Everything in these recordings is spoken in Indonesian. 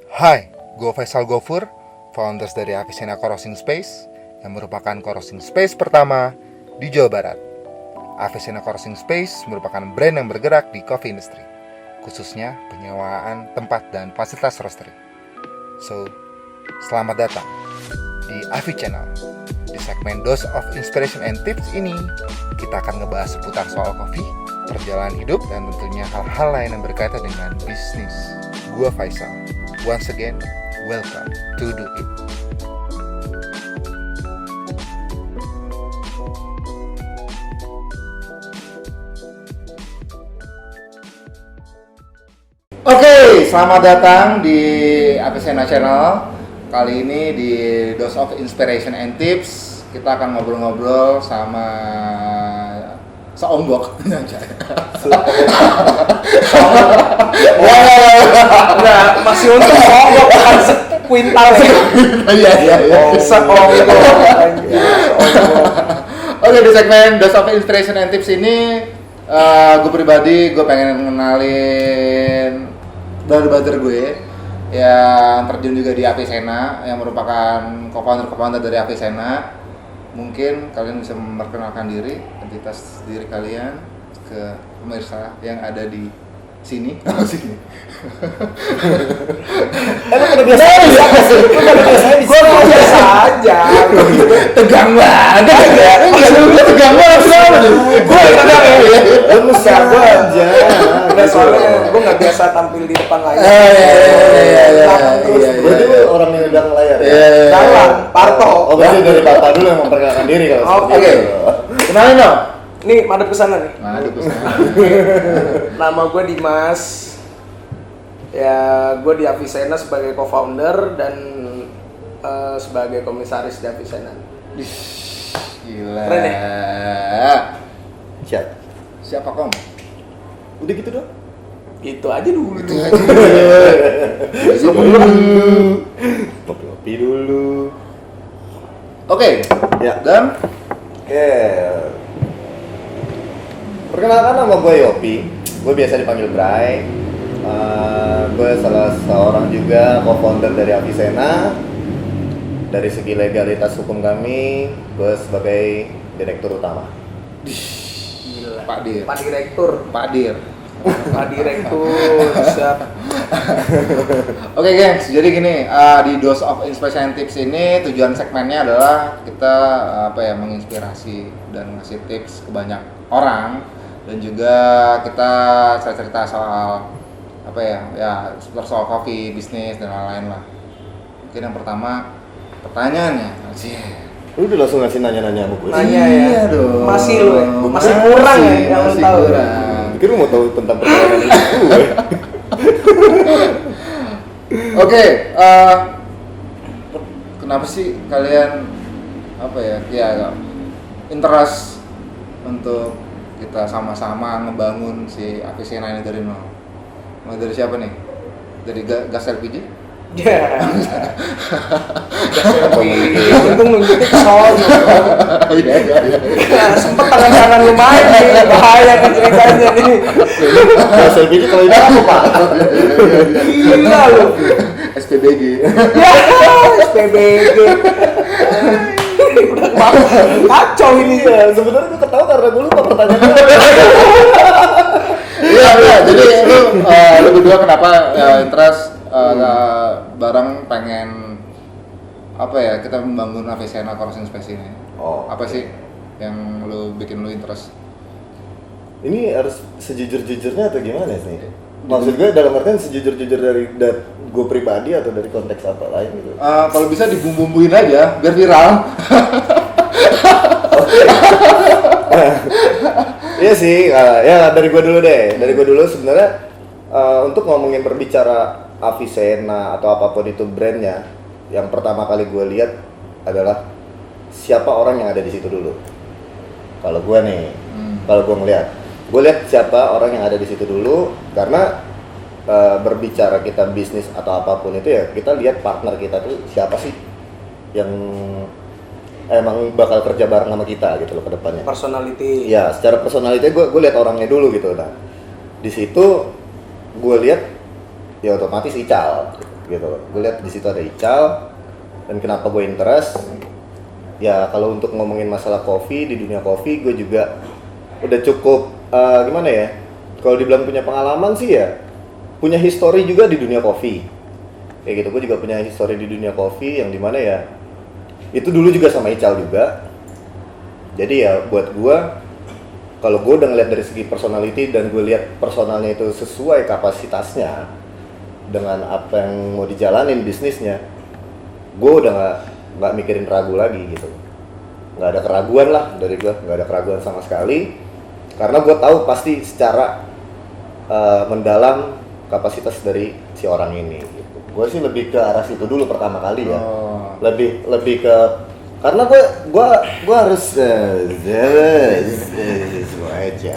Hai, gue Faisal Gofur, founders dari Avicenna Co-working Space yang merupakan co-working space pertama di Jawa Barat. Avicenna Co-working Space merupakan brand yang bergerak di coffee industry, khususnya penyewaan tempat dan fasilitas roastery. So, selamat datang di Avi Channel. Di segmen Dose of Inspiration and Tips ini, kita akan ngebahas seputar soal kopi, perjalanan hidup, dan tentunya hal-hal lain yang berkaitan dengan bisnis. Gua Faisal. Once again, welcome to Do It. Oke, selamat datang di Avicenna Channel. Kali ini di Dose of Inspiration and Tips kita akan ngobrol-ngobrol sama seonggok. Enggak, masih untuk seonggok bukan sekuintal sih. Iya. Seonggok. Oke, di segmen Dose of Inspiration and Tips ini gue pribadi pengen ngenalin brother gue yang terjun juga di Avicenna, yang merupakan co-founder dari Avicenna. Mungkin kalian bisa memperkenalkan diri, identitas diri kalian ke pemirsa yang ada di sini. Emang biasa aja. Gue biasa aja. Tegang banget. Gue tegang banget. Gue tegang ya. Lu siapa aja. Udah soalnya gue nggak biasa tampil di depan layar. Iya. Berarti lu orang yang belakang layar. Dalam Parto. Oh, berarti dari Bapak dulu yang memperkenalkan diri kalau seperti Oke. itu. Kenalin dong. Nih, madep kesana nih. Aduh, Nama gue Dimas. Ya, gue di Avicenna sebagai co-founder dan sebagai komisaris di Avicenna. gila. Keren ya? Siapa kom? Udah gitu dong. Gitu aja dulu. Kopi dulu. Oke. Ya. Dan Perkenalkan, nama gue Yopi. Gue biasa dipanggil Bray. Gue salah seorang juga co-founder dari Avicenna. Dari segi legalitas hukum kami, gue sebagai direktur utama. Gila. Pak Dir. Pak Direktur. Siap. Oke, gengs, jadi gini, di Dose of Inspiration Tips ini tujuan segmennya adalah kita menginspirasi dan ngasih tips ke banyak orang, dan juga kita cerita soal seputar soal kopi, bisnis, dan lain-lain lah. Mungkin yang pertama, pertanyaannya Lu udah langsung ngasih nanya-nanya sama gue. Nanya ya. Iya dong. Masih lu ya? Masih kurang ya yang lu masih tahu. kurang. Pikir lu mau tahu tentang perjalanan hidup gue. Oke, kenapa sih kalian interest untuk kita sama-sama ngebangun si Avicenna ini dari nol? Mulai dari siapa nih? Dari gas LPG? Ya. Untung nunjuknya ke sono. Iya. Sempet tangan-tangan lumayan nih, bahaya kan ceritanya nih. Gas LPG kalau ini apa, Pak? Gila lu. SPBG. Ya, SPBG. Udah kacau ini. Iya, sebenarnya gue ketawa karena gue lupa pertanyaannya. Iya. Jadi lu berdua kenapa interest bareng pengen kita membangun Avicenna Co-working Space ini? Oh, apa sih yang bikin lu interest? Ini harus sejujur-jujurnya atau gimana sih? Maksud gue dalam artian sejujur-jujur dari gue pribadi atau dari konteks apa lain gitu? Kalau bisa dibumbu-bumbuin aja biar viral. Iya sih, ya dari gue dulu deh. Dari gue dulu sebenarnya untuk ngomongin berbicara Avicenna atau apapun itu brandnya, yang pertama kali gue lihat adalah siapa orang yang ada di situ dulu. Kalau gue nih, kalau gue lihat siapa orang yang ada di situ dulu, karena berbicara kita bisnis atau apapun itu ya kita lihat partner kita tuh siapa sih yang emang bakal kerja bareng sama kita gitu loh ke depannya. Personality. Ya, secara personality gue lihat orangnya dulu gitu. Nah, di situ gue lihat ya otomatis Ical. gitu loh. Gue lihat di situ ada Ical, dan kenapa gue interest? Ya kalau untuk ngomongin masalah kopi, di dunia kopi gue juga udah cukup gimana ya? Kalau dibilang punya pengalaman sih ya, punya histori juga di dunia kopi. Kayak gitu, gue juga punya histori di dunia kopi yang dimana ya, itu dulu juga sama Ical juga. Jadi ya buat gue, kalau gue udah ngeliat dari segi personality dan gue lihat personalnya itu sesuai kapasitasnya dengan apa yang mau dijalanin bisnisnya, gue udah nggak mikirin ragu lagi gitu. Nggak ada keraguan lah dari gue, nggak ada keraguan sama sekali, karena gue tahu pasti secara mendalam kapasitas dari si orang ini gitu. Gue sih lebih ke arah situ dulu pertama kali ya. Lebih ke, karena gue harus semua aja.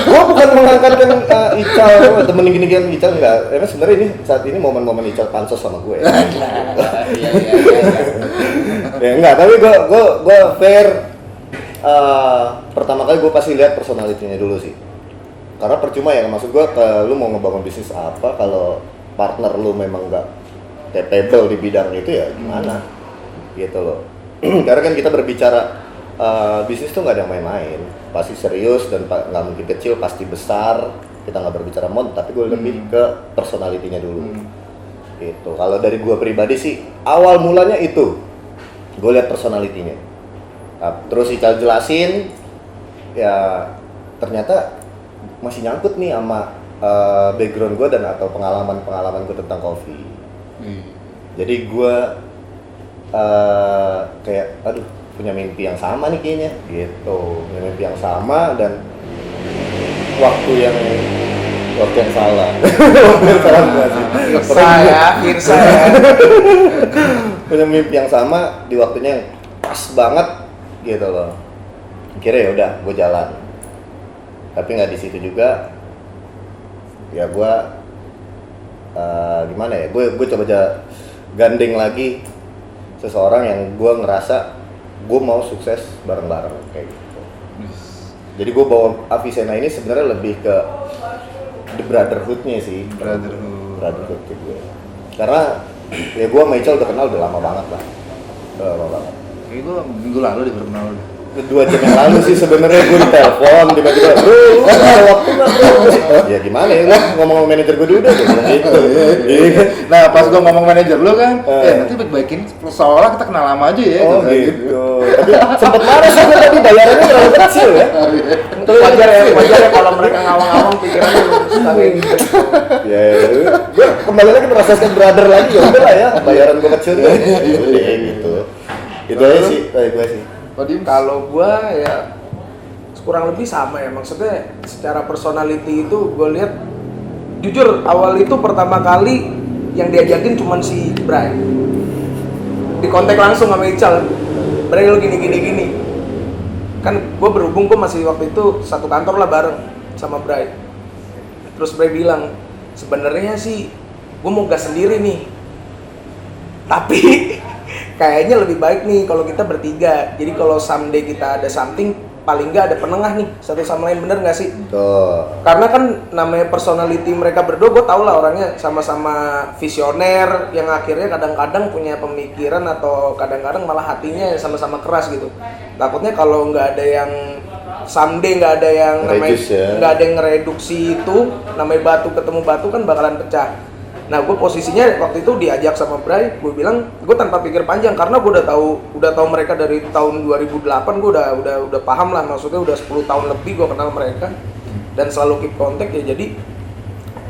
Gue bukan mengangkatkan Ical temen gini-gini Ical, enggak. Karena sebenarnya ini saat ini momen-momen Ical pansos sama gue. Iya. Ya enggak, tapi gue fair. Pertama kali gue pasti lihat personality-nya dulu sih. Karena percuma ya, maksud gue lu mau ngebangun bisnis apa kalau partner lu memang enggak capable di bidang itu, ya gimana gitu loh. Karena kan kita berbicara bisnis tuh nggak ada yang main-main, pasti serius dan nggak mungkin kecil, pasti besar. Kita nggak berbicara mod, tapi gue lebih ke personality-nya dulu gitu. Kalau dari gue pribadi sih awal mulanya itu gue lihat personality-nya. Terus Ical jelasin ya, ternyata masih nyangkut nih sama background gue dan atau pengalaman gue tentang kopi. Jadi gue kayak aduh, punya mimpi yang sama nih kayaknya gitu, punya mimpi yang sama dan waktu yang salah. Irsa ya. Punya mimpi yang sama di waktunya yang pas banget gitu loh. Kira ya udah gue jalan, tapi nggak di situ juga. Ya gue gimana ya, gue coba gandeng lagi seseorang yang gue ngerasa gue mau sukses bareng-bareng kayak gitu. Jadi gue bawa Avicenna ini sebenarnya lebih ke the brotherhood-nya sih. Brotherhood ke gue. Karena ya gue sama Ical udah kenal udah lama banget lah. Udah lama banget. Kayak gue minggu lalu baru kenal. 2 jam yang lalu sih sebenarnya gue ditelepon tiba-tiba, bro, lu ada waktu nggak bro? Ya gimana ya, lu ngomong sama manajer gue dulu deh, gitu. Nah pas gue ngomong manajer lu kan, nanti baik-baikin seolah kita kenal lama aja ya. Oh gitu. Tapi sempet marah sih gue tadi, bayarannya terlalu kecil ya. Wajar ya kalau mereka ngawang-ngawang pikirannya suka kayak gitu. Ya, gue kembali lagi merasakan brother lagi, ya udah lah ya, bayaran gue kecil ya. Gitu. Itu aja sih, kayak gue sih. Kalau gua ya kurang lebih sama ya, maksudnya secara personality itu gue lihat, jujur awal itu pertama kali yang diajakin cuman si Bray, di kontak langsung sama Ical, Bray lu gini kan. Gue berhubung gue masih waktu itu satu kantor lah bareng sama Bray. Terus Bray bilang, sebenarnya sih gue mau gas sendiri nih, tapi kayaknya lebih baik nih kalau kita bertiga. Jadi kalau someday kita ada something, paling nggak ada penengah nih satu sama lain, bener nggak sih? Betul. Karena kan namanya personality mereka berdua, gue tau lah orangnya sama-sama visioner yang akhirnya kadang-kadang punya pemikiran atau kadang-kadang malah hatinya sama-sama keras gitu. Takutnya kalau nggak ada yang someday, nggak ada yang namanya nggak ada yang ngereduksi itu, namanya batu ketemu batu kan bakalan pecah. Nah, gue posisinya waktu itu diajak sama Bray, gue bilang gue tanpa pikir panjang karena gue udah tahu mereka dari tahun 2008, gue udah paham lah, maksudnya udah 10 tahun lebih gue kenal mereka dan selalu keep contact ya. Jadi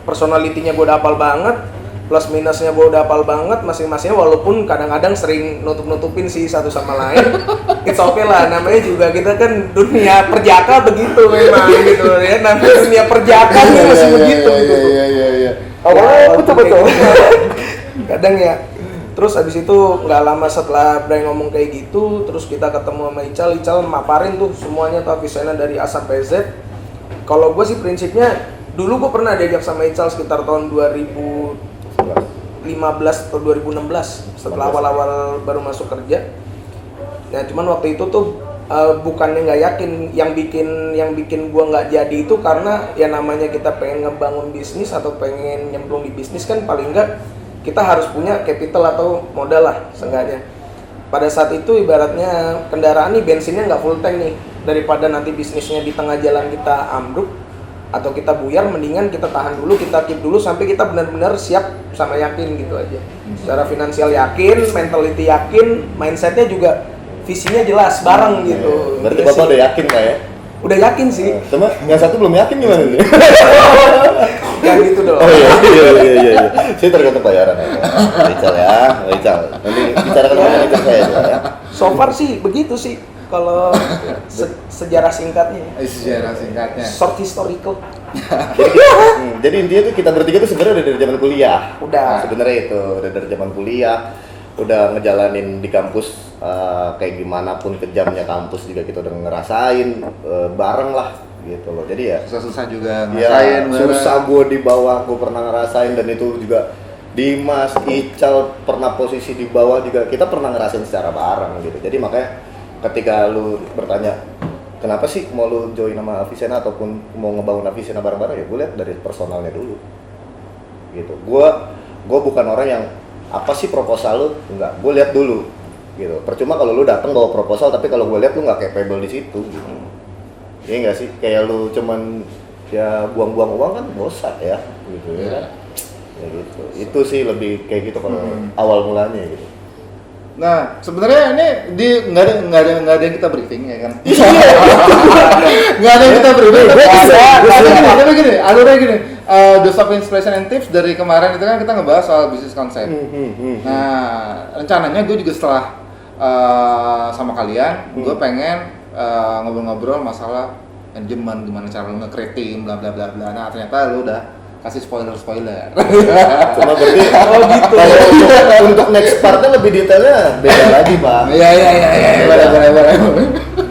personality-nya gue udah hafal banget, plus minusnya gue udah hafal banget masing-masingnya, walaupun kadang-kadang sering nutup-nutupin sih satu sama lain. It's okay lah, namanya juga kita kan dunia perjaka begitu memang gitu ya, namanya dunia perjaka nih masih begitu gitu. Awalnya betul-betul. Kadang ya. Terus abis itu nggak lama setelah Bray ngomong kayak gitu, terus kita ketemu sama Ical maparin tuh semuanya tuh Avicenna dari A sampai Z. Kalau gue sih prinsipnya, dulu gue pernah diajak sama Ical sekitar tahun 2015 atau 2016 setelah awal-awal baru masuk kerja. Nah cuman waktu itu tuh bukannya nggak yakin, yang bikin gua nggak jadi itu karena ya namanya kita pengen ngebangun bisnis atau pengen nyemplung di bisnis kan paling nggak kita harus punya capital atau modal lah seenggaknya. Pada saat itu ibaratnya kendaraan nih bensinnya nggak full tank nih, daripada nanti bisnisnya di tengah jalan kita ambruk atau kita buyar, mendingan kita tahan dulu, kita keep dulu sampai kita benar-benar siap sama yakin gitu aja. Secara finansial yakin, mentality yakin, mindsetnya juga visinya jelas bareng gitu. Berarti Iya Bapak sih. udah yakin Pak ya? Udah yakin sih. Cuma yang satu belum yakin gimana nih? Kayak gitu dong. Oh iya. Saya tergantung bayaran ya. Ical ya, Ical. Nanti bicarakan sama manajer saya ya. So far sih begitu sih kalau sejarah singkatnya. Sejarah singkatnya. Short historical. Jadi intinya tuh kita bertiga tuh sebenarnya udah dari zaman kuliah. Udah. Sebenarnya itu udah dari zaman kuliah, udah ngejalanin di kampus kayak gimana pun kejamnya kampus juga kita udah ngerasain bareng lah gitu loh. Jadi ya Susah-susah juga ya, ngerasain. susah gue di bawah, gue pernah ngerasain, dan itu juga Dimas, Ical pernah posisi di bawah juga, kita pernah ngerasain secara bareng gitu. Jadi makanya ketika lu bertanya kenapa sih mau lu join sama Avicenna ataupun mau ngebangun Avicenna bareng-bareng, ya gue lihat dari personalnya dulu gitu. Gue bukan orang yang apa sih proposal lu, enggak, gue lihat dulu gitu. Percuma kalau lu datang bawa proposal tapi kalau gue lihat lu nggak capable di situ gitu. Iya nggak sih, kayak lu cuman ya buang-buang uang kan bosan ya gitu ya. Ya gitu. Itu sih lebih kayak gitu kalau awal mulanya gitu. Nah, sebenarnya ini di nggak ada yang kita briefing ya kan? Nggak ada yang kita briefing. Tapi gini, alurnya gini. The Shop Inspiration and Tips dari kemarin itu kan kita ngebahas soal bisnis konsep. Nah, rencananya gue juga setelah sama kalian, gue pengen ngobrol-ngobrol masalah manajemen, gimana cara lu nge-create bla bla bla bla. Nah, ternyata lu udah kasih spoiler. Cuma berarti kalau untuk next partnya lebih detailnya beda lagi Pak. Iya. Boleh.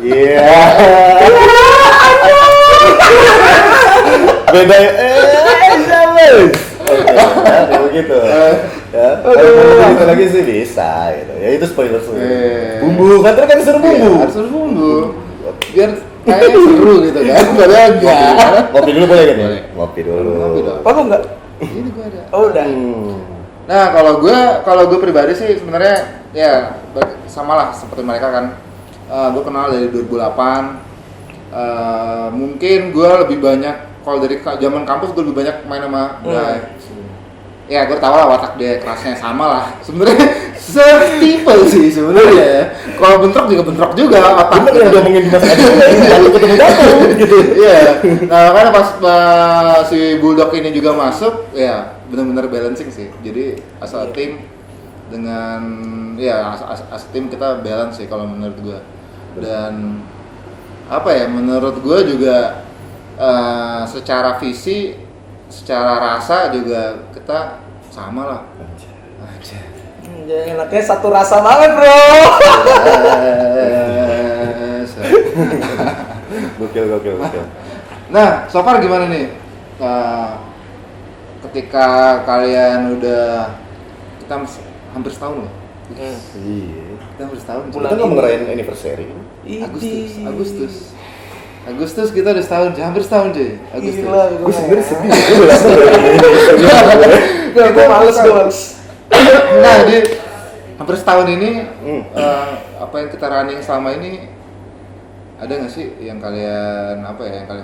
Iya. Beda sama. Oke, begitu. Ya, kalau mau gitu lagi sih bisa gitu. Ya itu spoiler sih. Bumbu, kan tadi kan disuruh bumbu. Harus bumbu. Biar kayak seru gitu kan. Padahal enggak. Ngopi dulu boleh kan? Boleh. Ngopi dulu. Ngopi dong. Oh lu enggak? Ini gua ada. Oh udah. Nah, kalau gue pribadi sih sebenarnya ya sama lah seperti mereka kan. Gue kenal dari 2008. Mungkin gue lebih banyak kalau dari zaman kampus gue lebih banyak main sama guys. Ya gue tau lah watak dia kerasnya sama lah. Sebenarnya setipe sih sebenarnya. Kalau bentrok juga otak. Bener yang ngomongin Dimas aja. Lalu ketemu datang gitu. Iya. Nah, karena pas si Bulldog ini juga masuk, ya benar-benar balancing sih. Jadi asal tim dengan ya as tim kita balance sih kalau menurut gua. Dan apa ya, menurut gua juga secara visi, secara rasa juga kita sama lah. Ya enaknya satu rasa banget bro. Gokil. Nah, so far gimana nih? Ketika kalian udah kita hampir setahun loh. Iya. Kita hampir setahun. Kita nggak mau ngerayain anniversary. Agustus kita udah setahun, hampir setahun cuy. Agustus. Gila, Gue sebenarnya sedih. Gue males. Nah, di hampir setahun ini apa yang kita running selama ini ada nggak sih yang kalian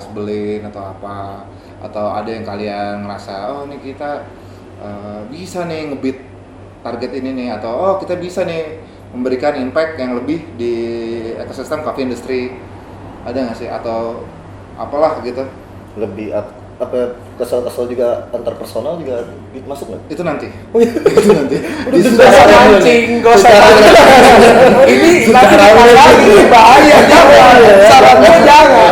sebelin atau apa, atau ada yang kalian ngerasa oh ini kita bisa nih nge-beat target ini nih, atau oh kita bisa nih memberikan impact yang lebih di ekosistem coffee industry, ada nggak sih, atau apalah gitu? Lebih apa kesel-kesel juga antar personal juga masuk nggak? Itu nanti. Itu nanti. Gak usah mancing, gak usah mancing. Ini nanti lagi bahaya, jangan. Sarannya jangan.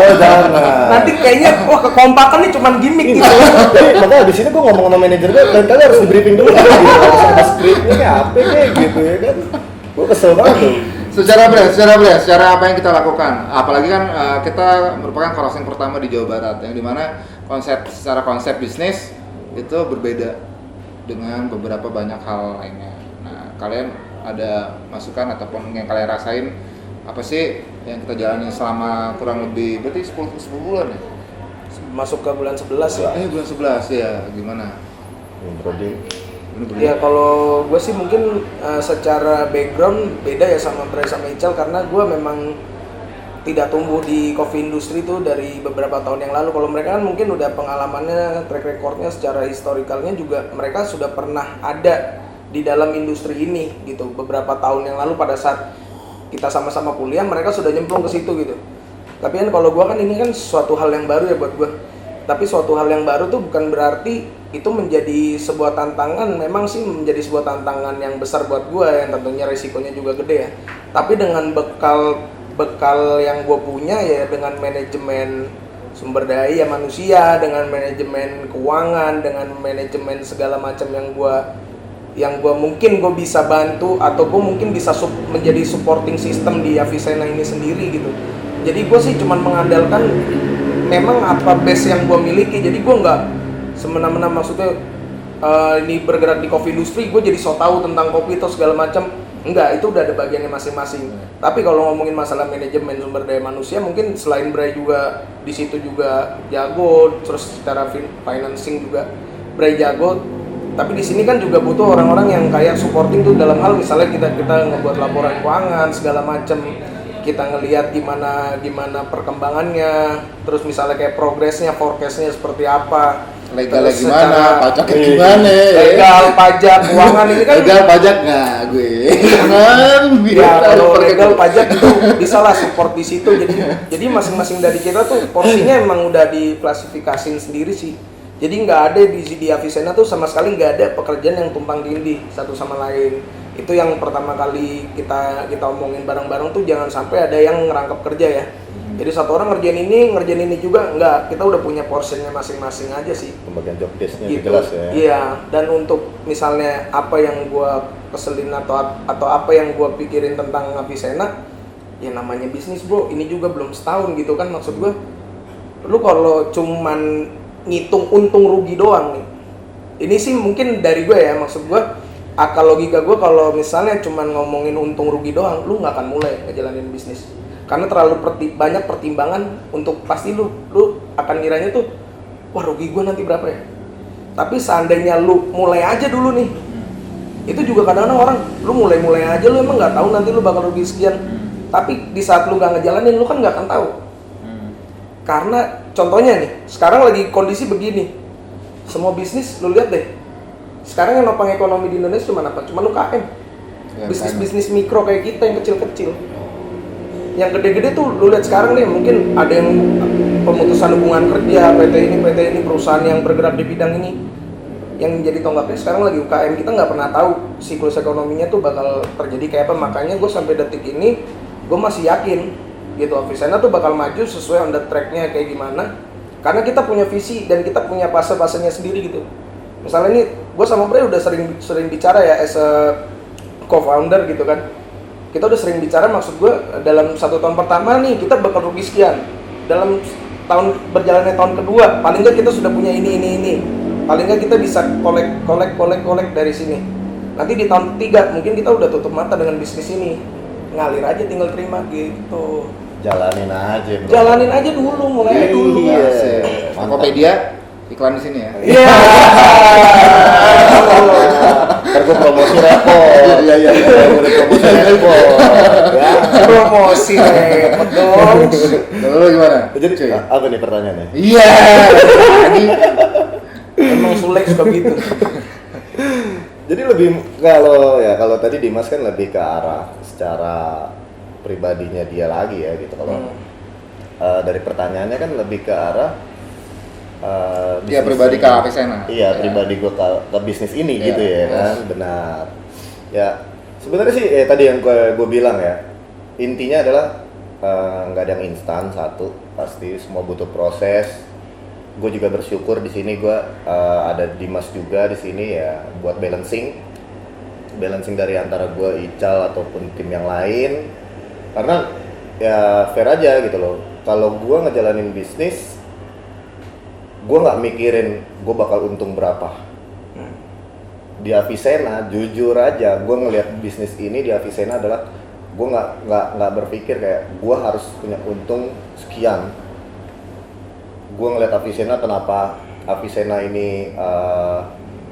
Nanti kayaknya wah kekompakan nih cuman gimmick gitu. Makanya abis ini gue ngomong sama manajer gue, dan kalian harus di briefing dulu gitu. Harus ada skripnya kayak apa kayak gitu ya kan. Gue kesel banget tuh. Secara apa yang kita lakukan, apalagi kan kita merupakan crossing pertama di Jawa Barat, yang dimana secara konsep bisnis itu berbeda dengan beberapa banyak hal lainnya. Nah, kalian ada masukan ataupun yang kalian rasain apa sih yang kita jalani selama kurang lebih berarti 10 bulan ya? Masuk ke bulan 11 ya. Bulan 11 ya, gimana? Broding. Ya kalau gue sih mungkin secara background beda ya sama Bray sama Ical, karena gue memang tidak tumbuh di coffee industry tuh dari beberapa tahun yang lalu. Kalau mereka kan mungkin udah pengalamannya, track recordnya secara historikalnya juga mereka sudah pernah ada di dalam industri ini gitu. Beberapa tahun yang lalu pada saat kita sama-sama kuliah mereka sudah nyemplung ke situ gitu. Tapi kan kalau gue kan ini kan suatu hal yang baru ya buat gue. Tapi suatu hal yang baru tuh bukan berarti itu menjadi sebuah tantangan. Memang sih menjadi sebuah tantangan yang besar buat gue, yang tentunya risikonya juga gede ya. Tapi dengan bekal yang gue punya ya, dengan manajemen sumber daya manusia, dengan manajemen keuangan, dengan manajemen segala macam yang gue mungkin gue bisa bantu, atau gue mungkin bisa menjadi supporting system di Avicenna ini sendiri gitu. Jadi gue sih cuma mengandalkan memang apa base yang gue miliki. Jadi gue nggak semena-mena maksudnya ini bergerak di coffee industry gue jadi so tahu tentang kopi atau segala macam. Enggak, itu udah ada bagiannya masing-masing. Tapi kalau ngomongin masalah manajemen sumber daya manusia, mungkin selain Bray juga di situ juga jago, terus secara financing juga Bray jago. Tapi di sini kan juga butuh orang-orang yang kayak supporting tuh dalam hal misalnya kita ngebuat laporan keuangan segala macam, kita ngelihat gimana perkembangannya, terus misalnya kayak progresnya, forecastnya seperti apa, legalnya gimana, pajaknya gimana, legal, pajak, keuangan ini kan legal pajak nggak gue ya kalau legal pajak itu bisa lah support di situ. Jadi masing-masing dari kita tuh porsinya emang udah diklasifikasiin sendiri sih. Jadi nggak ada di Avicenna tuh sama sekali nggak ada pekerjaan yang tumpang tindih satu sama lain. Itu yang pertama kali kita omongin bareng-bareng tuh, jangan sampai ada yang ngerangkap kerja ya. Jadi satu orang ngerjain ini juga enggak, kita udah punya portionnya masing-masing aja sih. Pembagian job desk-nya gitu. jelas ya. Iya, dan untuk misalnya apa yang gua keselin atau apa yang gua pikirin tentang Avicenna, ya namanya bisnis bro, ini juga belum setahun gitu kan, maksud gua. Lu kalau cuman ngitung untung rugi doang nih, ini sih mungkin dari gue ya, maksud gue akal logika gue kalau misalnya cuman ngomongin untung rugi doang, lu nggak akan mulai ngejalanin bisnis karena terlalu banyak pertimbangan. Untuk pasti lu akan ngiranya tuh, wah rugi gue nanti berapa ya. Tapi seandainya lu mulai aja dulu nih, itu juga kadang-kadang orang lu mulai aja, lu emang nggak tahu nanti lu bakal rugi sekian. Tapi di saat lu nggak ngejalanin, lu kan nggak akan tahu. Karena contohnya nih, sekarang lagi kondisi begini, semua bisnis lu lihat deh, sekarang yang nopang ekonomi di Indonesia cuma apa? Cuma UKM, bisnis mikro kayak kita yang kecil-kecil. Yang gede-gede tuh lu lihat sekarang nih, mungkin ada yang pemutusan hubungan kerja, PT ini perusahaan yang bergerak di bidang ini, yang jadi tonggaknya sekarang lagi UKM. Kita nggak pernah tahu siklus ekonominya tuh bakal terjadi kayak apa. Makanya gue sampai detik ini gue masih yakin gitu Avicenna tuh bakal maju sesuai on the track-nya kayak gimana, karena kita punya visi dan kita punya fase-fasenya sendiri gitu. Misalnya ini gue sama Bray udah sering bicara ya as a co-founder gitu kan, kita udah sering bicara, maksud gue dalam 1 tahun pertama nih kita bakal rugi sekian, dalam berjalannya tahun kedua paling nggak kita sudah punya ini, paling nggak kita bisa kolek dari sini. Nanti di tahun ketiga mungkin kita udah tutup mata dengan bisnis ini, ngalir aja tinggal terima gitu. Jalanin aja bro. Jalanin aja dulu, mulai dulu. Iya. Tokopedia iklan di sini ya. Iya. Ntar gue promosi repot. Iya. Promosi repot. Ya. Promosi repot dong. Lalu gimana? Jadi apa nih pertanyaannya? Iya. Emang Sulek suka gitu. Jadi lebih kalau tadi Dimas kan lebih ke arah secara pribadinya dia lagi ya gitu. Kalau dari pertanyaannya kan lebih ke arah dia pribadi ke Avicenna. Iya, pribadi gue ke bisnis ini gitu ya kan, benar. Ya sebenarnya sih tadi yang gue bilang ya, intinya adalah nggak ada yang instan, satu pasti semua butuh proses. Gue juga bersyukur di sini gue ada Dimas juga di sini ya, buat balancing dari antara gue, Ical ataupun tim yang lain. Karena ya fair aja gitu loh. Kalau gue ngejalanin bisnis, gue nggak mikirin gue bakal untung berapa. Di Avicenna, jujur aja, gue ngelihat bisnis ini di Avicenna adalah gue nggak berpikir kayak gue harus punya untung sekian. Gue ngeliat Avicenna, kenapa Avicenna ini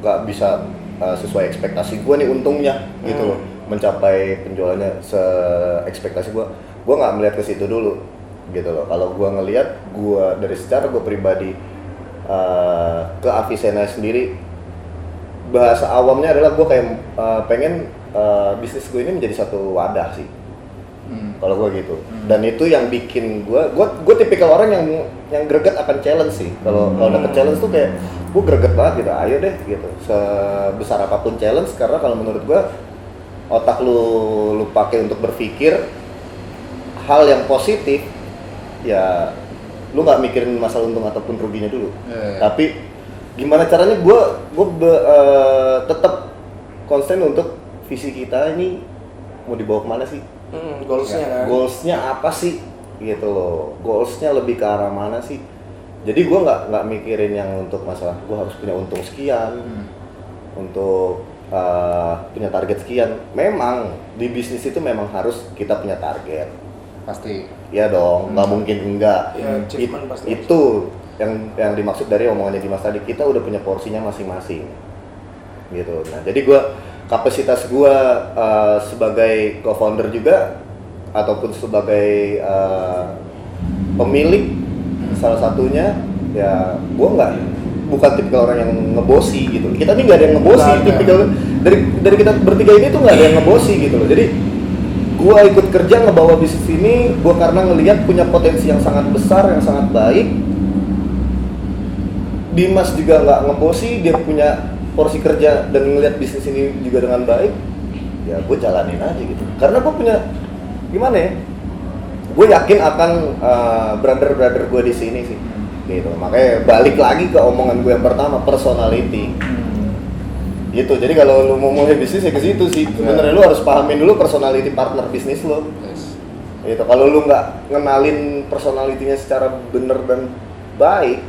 nggak bisa sesuai ekspektasi gue nih untungnya gitu loh, mencapai penjualannya se-ekspektasi gue nggak melihat ke situ dulu gitu loh. Kalau gue ngelihat, gue dari secara gue pribadi ke Avicenna sendiri, bahasa awamnya adalah gue kayak pengen bisnis gue ini menjadi satu wadah sih. Kalau gue gitu. Dan itu yang bikin gue tipikal orang yang greget akan challenge sih. Kalau dapet challenge tuh kayak gue greget banget gitu. Ayo deh gitu. Sebesar apapun challenge, karena kalau menurut gue otak lu pakai untuk berpikir hal yang positif, ya lu nggak mikirin masalah untung ataupun ruginya dulu. Tapi gimana caranya gue tetap konsen untuk visi kita ini mau dibawa kemana sih? Goalsnya kan? Goalsnya apa sih gitu loh, goalsnya lebih ke arah mana sih. Jadi gue nggak mikirin yang untuk masalah gue harus punya untung sekian, untuk punya target sekian. Memang di bisnis itu memang harus kita punya target, Pasti. ya dong, nggak mungkin enggak. Ya, achievement pasti. Itu yang dimaksud dari omongannya Dimas tadi, kita udah punya porsinya masing-masing gitu. Nah jadi kapasitas gue sebagai co-founder juga ataupun sebagai pemilik salah satunya, ya gue bukan tipikal orang yang ngebosi gitu. Kita nih nggak ada yang ngebosi, tipikal dari kita bertiga ini tuh nggak ada yang ngebosi gitu loh. Jadi gue ikut kerja ngebawa bisnis ini gue karena ngelihat punya potensi yang sangat besar, yang sangat baik. Dimas juga nggak ngebosi, dia punya porsi kerja dan ngelihat bisnis ini juga dengan baik, ya gue jalanin aja gitu. Karena gue punya, gimana ya, gue yakin akan brother gue di sini sih, gitu. Makanya balik lagi ke omongan gue yang pertama, personality, gitu. Jadi kalau lu mau mulai bisnis ya ke situ sih. Sebenarnya lu harus pahamin dulu personality partner bisnis lo, gitu. Kalau lu nggak ngenalin personalitinya secara bener dan baik,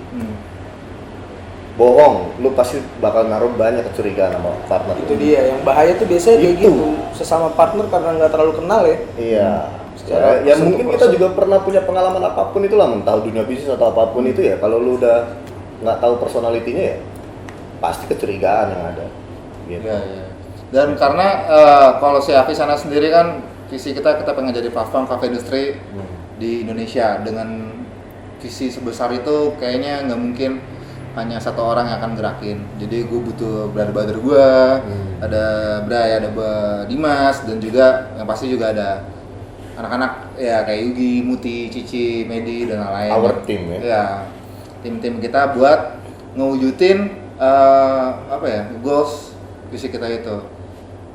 bohong, lu pasti bakal naruh banyak kecurigaan sama partner. Itu dia, yang bahaya tuh biasanya kayak gitu, sesama partner karena nggak terlalu kenal ya. Iya. Ya mungkin kita juga pernah punya pengalaman apapun itulah, entah dunia bisnis atau apapun itu ya. Kalau lu udah nggak tahu personalitinya ya, pasti kecurigaan yang ada. Gitu. Iya. Dan karena kalau si Avicenna sendiri kan visi kita pengen jadi platform cafe industry di Indonesia. Dengan visi sebesar itu kayaknya nggak mungkin hanya satu orang yang akan gerakin. Jadi gue butuh brother gue, ada Bray, ada Dimas, dan juga yang pasti juga ada anak-anak ya kayak Yugi, Muti, Cici, Medi dan lain-lain. Our team ya. Ya, tim-tim kita buat ngewujudin goals visi kita itu.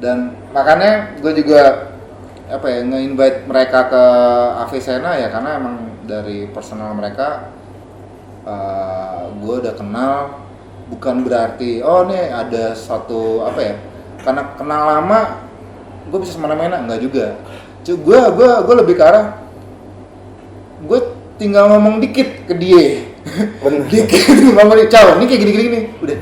Dan makanya gue juga nge-invite mereka ke Avicenna ya, karena emang dari personal mereka gue udah kenal, bukan berarti nih ada suatu karena kenal lama gue bisa semena-mena, enggak juga. Gue lebih ke arah gue tinggal ngomong dikit ke dia. Dikit ngomong caw, ini kayak gini udah.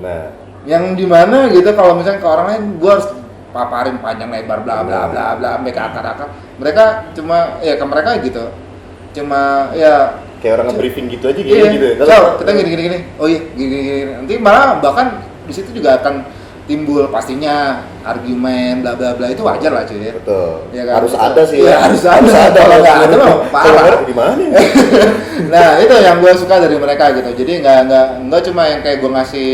Nah, yang dimana gitu, kalau misalnya ke orang lain gue harus paparin panjang lebar bla bla bla bla sampai ke akar-akar. Mereka cuma ya ke mereka gitu, cuma ya kayak orang nge-briefing gitu aja gitu. Iya, gitu. kita gini. Oh iya, gini. Nanti malah bahkan di situ juga akan timbul pastinya argumen bla bla bla, itu wajar lah cuy. Betul. Ya kan? Harus ada sih. Ya, harus ada. Kalau nggak ada mah parah. Gimana? Nah, itu yang gue suka dari mereka gitu. Jadi nggak cuma yang kayak gue ngasih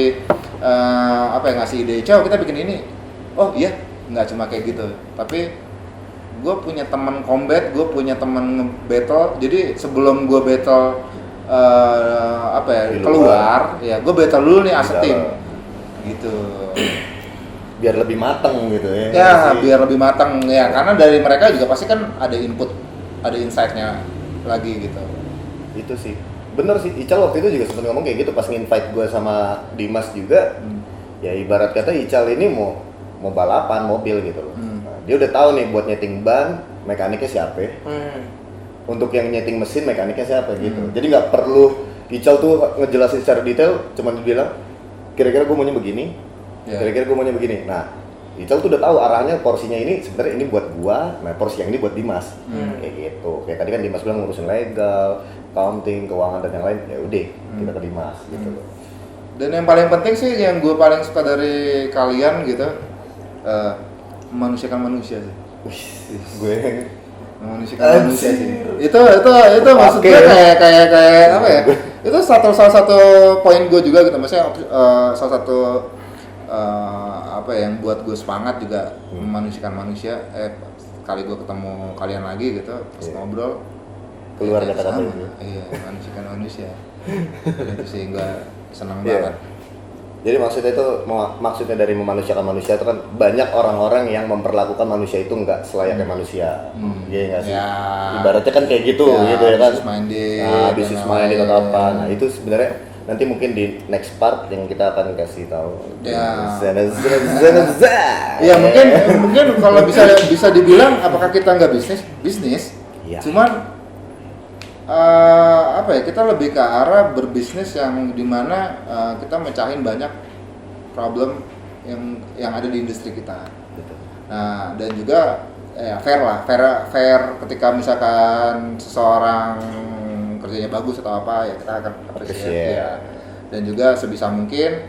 ngasih ide, "Cow, kita bikin ini." Oh iya, nggak cuma kayak gitu. Tapi gue punya teman combat, gue punya teman battle. Jadi sebelum gue battle keluar, ya gue battle dulu nih as a team, gitu. Biar lebih matang gitu ya. Ya, biar lebih matang ya, karena dari mereka juga pasti kan ada input, ada insight-nya lagi gitu. Itu sih, bener sih. Ical waktu itu juga sempat ngomong kayak gitu pas nge-invite gue sama Dimas juga. Ya ibarat kata Ical ini mau balapan mobil gitu loh. Dia udah tahu nih buat nyeting ban mekaniknya siapa, untuk yang nyeting mesin mekaniknya siapa gitu. Jadi nggak perlu Ical tuh ngejelasin secara detail, cuma dibilang kira-kira gue maunya begini, kira-kira gue maunya begini. Nah Ical tuh udah tahu arahnya, porsinya ini sebenarnya ini buat gua, nah porsi yang ini buat Dimas. Kayak gitu. Kayak tadi kan Dimas bilang ngurusin legal, accounting, keuangan dan yang lain, ya udah kita ke Dimas gitu loh. Dan yang paling penting sih yang gue paling suka dari kalian gitu, memanusiakan manusia sih. Gue Memanusiakan manusia sih. Itu maksud gue kayak apa ya? Itu salah satu poin gue juga gitu. Maksudnya salah satu apa ya, yang buat gue semangat juga memanusiakan manusia. Kali gue ketemu kalian lagi gitu, pas ngobrol keluar ya, kata-kata sama. itu. Iya, memanusiakan manusia. Itu sih gue senang banget. Jadi maksudnya dari memanusiakan manusia itu kan banyak orang-orang yang memperlakukan manusia itu nggak selayaknya manusia. Iya nggak sih? Ya. Ibaratnya kan kayak gitu ya kan. Business minded. Nah, bisnis minded atau apa. Nah, itu sebenarnya nanti mungkin di next part yang kita akan kasih tahu. Ya. Ya mungkin kalau bisa dibilang apakah kita nggak bisnis. Ya. Cuman apa ya, kita lebih ke arah berbisnis yang dimana kita mecahin banyak problem yang ada di industri kita. Betul. Nah, dan juga fair ketika misalkan seseorang kerjanya bagus atau apa ya kita akan appreciate ya. Dan juga sebisa mungkin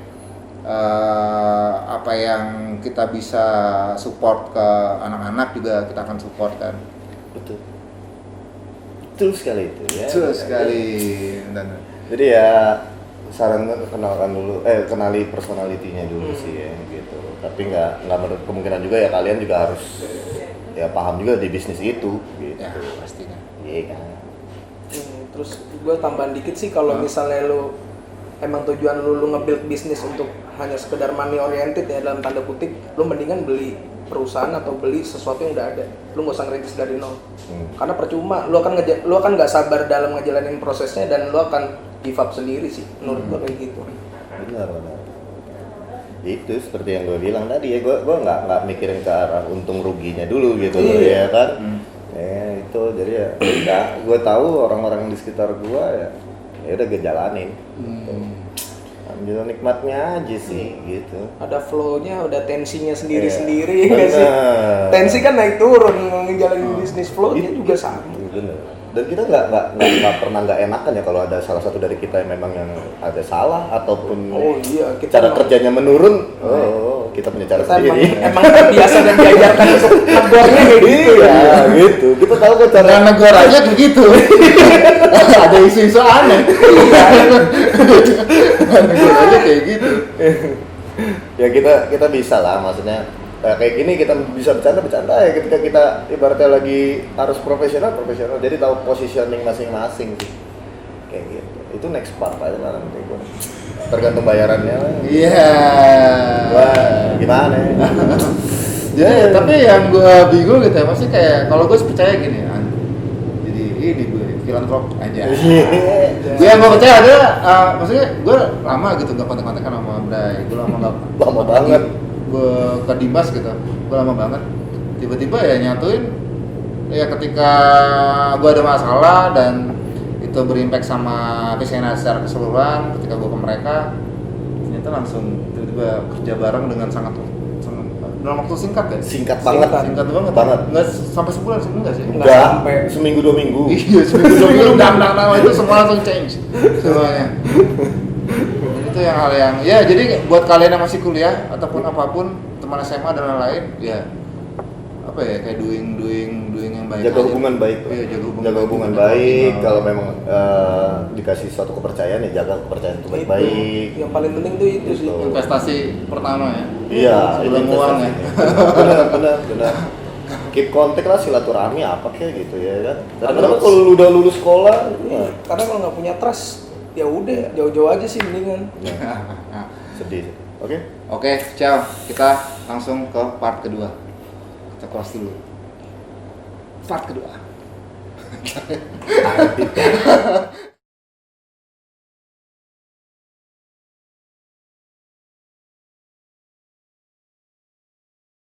apa yang kita bisa support ke anak-anak juga kita akan support kan. Betul sekali itu ya. Betul sekali. Jadi ya saran gue kenali personalitinya dulu sih ya gitu. Tapi nggak menutup kemungkinan juga ya kalian juga harus ya paham juga di bisnis itu gitu. Ya pastinya. Iya kan. Terus gue tambahan dikit sih, kalau misalnya lu emang tujuan lu nge-build bisnis untuk hanya sekedar money oriented ya dalam tanda kutip, lu mendingan beli perusahaan atau beli sesuatu yang udah ada. Lu nggak usah ngerintis dari nol. Karena percuma, lu akan nggak sabar dalam ngejalanin prosesnya dan lu akan give up sendiri sih. Menurut gue kayak gitu. Benar. Itu seperti yang gue bilang tadi ya, gue nggak mikirin ke arah untung ruginya dulu gitu loh ya kan. Itu jadi ya gue tahu orang-orang di sekitar gue ya udah gue jalanin. Ambil nikmatnya aja sih gitu. Ada flow-nya, ada tensinya sendiri-sendiri nggak sih? Tensi kan naik turun, ngejalanin bisnis flow-nya juga sama. Bener. Dan kita nggak pernah nggak enakan ya kalau ada salah satu dari kita yang memang yang ada salah ataupun cara kerjanya menurun. Kita punya cara sendiri. Emang biasa dan diajarkan untuk negornya kayak gitu ya. Gitu. Kita tahu kok cara Negoranya begitu. Ada isu-isu aneh. Negoranya kayak gitu. Ya kita bisa lah, maksudnya kayak gini kita bisa bercanda ya ketika kita ibaratnya lagi harus profesional, jadi tahu positioning masing-masing sih kayak gitu. Itu next part aja lah nanti gue tergantung bayarannya. Iya. Wah gimana Ya, tapi yang gue bingung gitu ya, masih kayak kalau gue percaya gini ya, jadi ini gue filantrop aja. Gue yang gue percaya ada, maksudnya gue lama gitu nggak kontak-kontakan sama Bray, gue lama banget. Gue ke Dimas gitu, gue lama banget. Tiba-tiba ya nyatuin, ya ketika gue ada masalah dan itu berimpact sama Pisena secara keseluruhan, ketika gue ke mereka, ternyata langsung tiba-tiba kerja bareng dengan sangat dalam waktu singkat ya? Singkat banget. Nggak sampai sebulan sih, enggak sih? Enggak, sampai seminggu 2 minggu. Iya, seminggu 2 minggu nama itu semua langsung change semuanya. Dan itu yang hal yang, ya jadi buat kalian yang masih kuliah ataupun apapun, teman SMA dan lain-lain, ya apa ya, kayak doing yang baik. Jaga hubungan baik. Iya, jaga hubungan baik. Kalau memang dikasih suatu kepercayaan ya jaga kepercayaan itu baik-baik. Yang paling penting tuh itu sih. Investasi pertama ya. Iya, sebelum uang ya. Benar. Keep kontak lah, silaturahmi apa kayak gitu ya kan. Karena kalau lu udah lulus sekolah, karena kalau nggak punya trust, ya udah jauh-jauh aja sih mendingan. Sedih. Oke, ciao. Kita langsung ke part kedua. Kita close dulu. Part kedua.